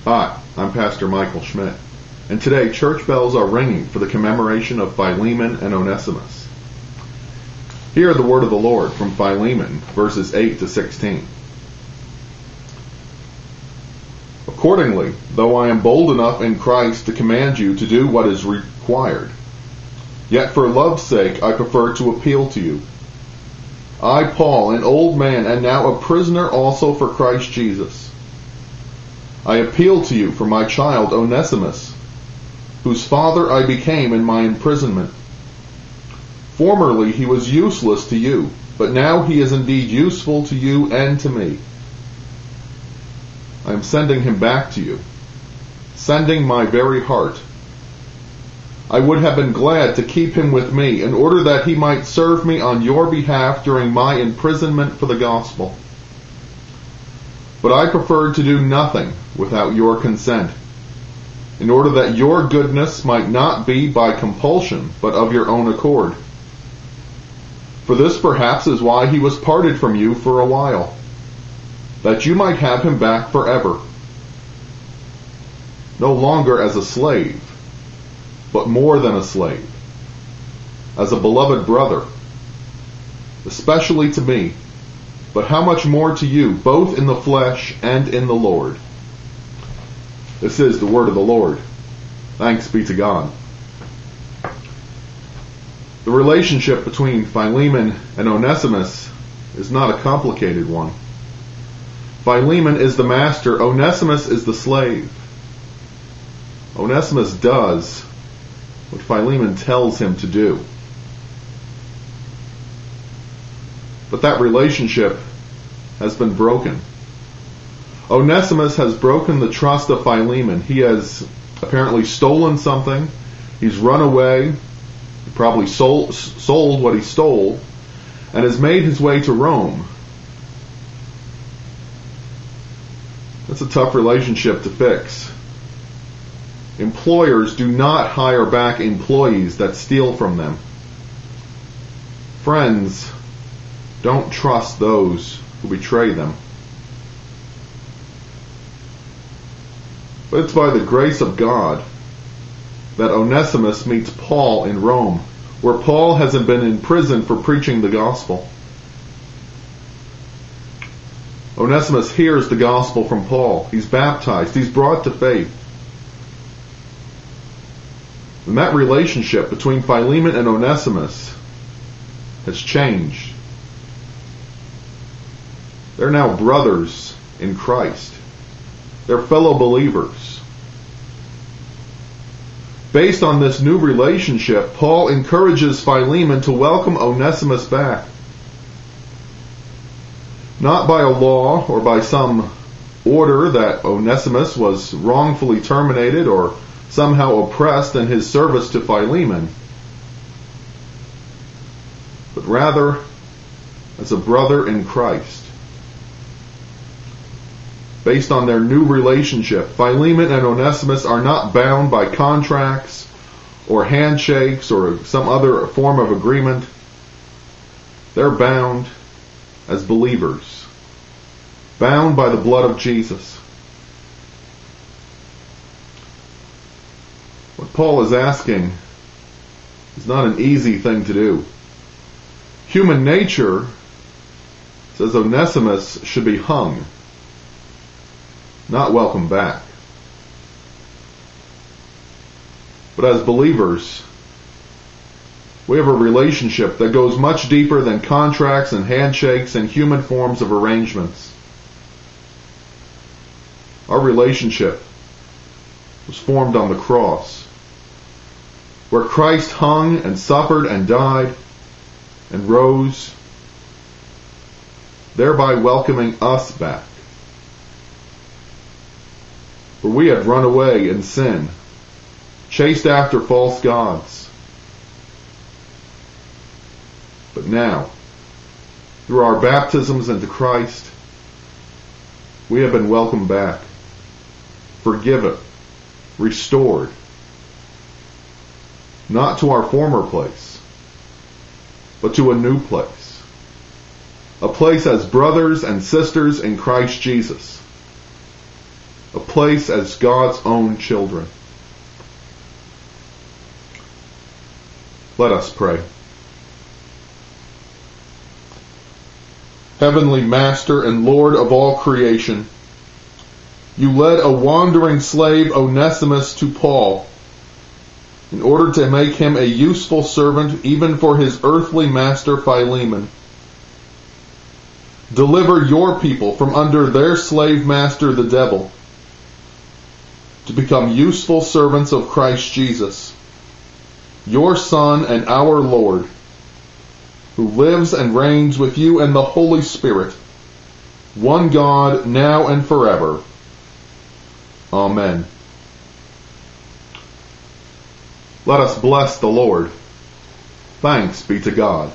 Hi, I'm Pastor Michael Schmidt, and today church bells are ringing for the commemoration of Philemon and Onesimus. Hear the word of the Lord from Philemon, verses 8 to 16. Accordingly, though I am bold enough in Christ to command you to do what is required, yet for love's sake I prefer to appeal to you. I, Paul, an old man and now a prisoner also for Christ Jesus. I appeal to you for my child Onesimus, whose father I became in my imprisonment. Formerly he was useless to you, but now he is indeed useful to you and to me. I am sending him back to you, sending my very heart. I would have been glad to keep him with me in order that he might serve me on your behalf during my imprisonment for the gospel. But I preferred to do nothing without your consent, in order that your goodness might not be by compulsion, but of your own accord. For this perhaps is why he was parted from you for a while, that you might have him back forever, no longer as a slave, but more than a slave, as a beloved brother, especially to me, but how much more to you, both in the flesh and in the Lord. This is the word of the Lord. Thanks be to God. The relationship between Philemon and Onesimus is not a complicated one. Philemon is the master, Onesimus is the slave. Onesimus does what Philemon tells him to do. But that relationship has been broken. Onesimus has broken the trust of Philemon. He has apparently stolen something. He's run away. He probably sold what he stole and has made his way to Rome. That's a tough relationship to fix. Employers do not hire back employees that steal from them. Friends don't trust those who betray them. But it's by the grace of God that Onesimus meets Paul in Rome, where Paul has been in prison for preaching the gospel. Onesimus hears the gospel from Paul. He's baptized. He's brought to faith. And that relationship between Philemon and Onesimus has changed. They're now brothers in Christ. They're fellow believers. Based on this new relationship, Paul encourages Philemon to welcome Onesimus back. Not by a law or by some order that Onesimus was wrongfully terminated or somehow oppressed in his service to Philemon, but rather as a brother in Christ. Based on their new relationship, Philemon and Onesimus are not bound by contracts or handshakes or some other form of agreement. They're bound as believers, bound by the blood of Jesus. What Paul is asking is not an easy thing to do. Human nature says Onesimus should be hung, not welcome back. But as believers, we have a relationship that goes much deeper than contracts and handshakes and human forms of arrangements. Our relationship was formed on the cross, where Christ hung and suffered and died and rose, thereby welcoming us back. For we had run away in sin, chased after false gods. But now, through our baptisms into Christ, we have been welcomed back, forgiven, restored, not to our former place, but to a new place, a place as brothers and sisters in Christ Jesus. a place as God's own children. Let us pray. Heavenly Master and Lord of all creation, you led a wandering slave Onesimus to Paul in order to make him a useful servant even for his earthly master Philemon. Deliver your people from under their slave master the devil, to become useful servants of Christ Jesus, your Son and our Lord, who lives and reigns with you and the Holy Spirit, one God, now and forever. Amen. Let us bless the Lord. Thanks be to God.